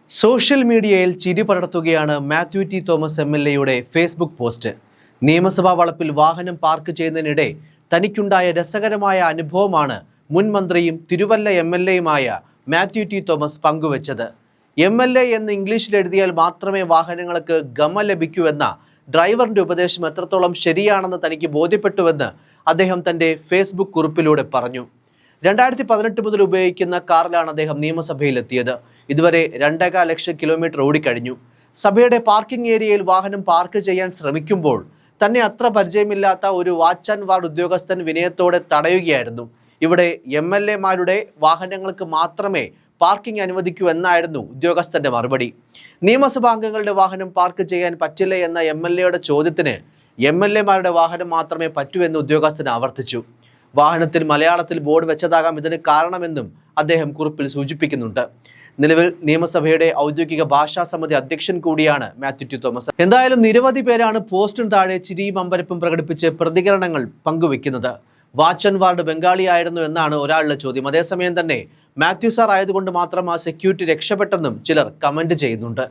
Social മീഡിയയിൽ ചിരി പടർത്തുകയാണ് Mathew T Thomas MLA Facebook post. നിയമസഭാ വളപ്പിൽ വാഹനം പാർക്ക് ചെയ്യുന്നതിനിടെ തനിക്കുണ്ടായ രസകരമായ അനുഭവമാണ് മുൻ മന്ത്രിയും തിരുവല്ല MLAയുമായ മാത്യു ടി തോമസ് പങ്കുവച്ചത്. MLA എന്ന് ഇംഗ്ലീഷിൽ എഴുതിയാൽ മാത്രമേ വാഹനങ്ങൾക്ക് ഗമ ലഭിക്കൂ എന്ന ഡ്രൈവറിന്റെ ഉപദേശം എത്രത്തോളം ശരിയാണെന്ന് തനിക്ക് ബോധ്യപ്പെട്ടുവെന്ന് അദ്ദേഹം തന്റെ ഫേസ്ബുക്ക് കുറിപ്പിലൂടെ പറഞ്ഞു. 2018 മുതൽ ഉപയോഗിക്കുന്ന കാറിലാണ് അദ്ദേഹം നിയമസഭയിലെത്തിയത്. ഇതുവരെ 2.25 ലക്ഷം കിലോമീറ്റർ ഓടിക്കഴിഞ്ഞു. സഭയുടെ പാർക്കിംഗ് ഏരിയയിൽ വാഹനം പാർക്ക് ചെയ്യാൻ ശ്രമിക്കുമ്പോൾ തന്നെ അത്ര പരിചയമില്ലാത്ത ഒരു വാച്ച് ആൻഡ് വാർഡ് ഉദ്യോഗസ്ഥൻ വിനയത്തോടെ തടയുകയായിരുന്നു. ഇവിടെ MLAമാരുടെ വാഹനങ്ങൾക്ക് മാത്രമേ പാർക്കിംഗ് അനുവദിക്കൂ എന്നായിരുന്നു ഉദ്യോഗസ്ഥന്റെ മറുപടി. നിയമസഭാംഗങ്ങളുടെ വാഹനം പാർക്ക് ചെയ്യാൻ പറ്റില്ല എന്ന MLAയുടെ ചോദ്യത്തിന് MLAമാരുടെ വാഹനം മാത്രമേ പറ്റൂ എന്ന് ഉദ്യോഗസ്ഥൻ ആവർത്തിച്ചു. വാഹനത്തിൽ മലയാളത്തിൽ ബോർഡ് വെച്ചതാകാം ഇതിന് കാരണമെന്നും അദ്ദേഹം കുറിപ്പിൽ സൂചിപ്പിക്കുന്നുണ്ട്. നിലവിൽ നിയമസഭയുടെ ഔദ്യോഗിക ഭാഷാ സമിതി അധ്യക്ഷൻ കൂടിയാണ് മാത്യു ടി തോമസ്. എന്തായാലും നിരവധി പേരാണ് പോസ്റ്റിന് താഴെ ചിരിയും അമ്പരപ്പും പ്രകടിപ്പിച്ച് പ്രതികരണങ്ങൾ പങ്കുവെക്കുന്നത്. വാച്ച് ആൻഡ് വാർഡ് ബംഗാളിയായിരുന്നു എന്നാണ് ഒരാളുടെ ചോദ്യം. അതേസമയം തന്നെ മാത്യു സാർ ആയതുകൊണ്ട് മാത്രം ആ സെക്യൂരിറ്റി രക്ഷപ്പെട്ടെന്നും ചിലർ കമന്റ് ചെയ്യുന്നുണ്ട്.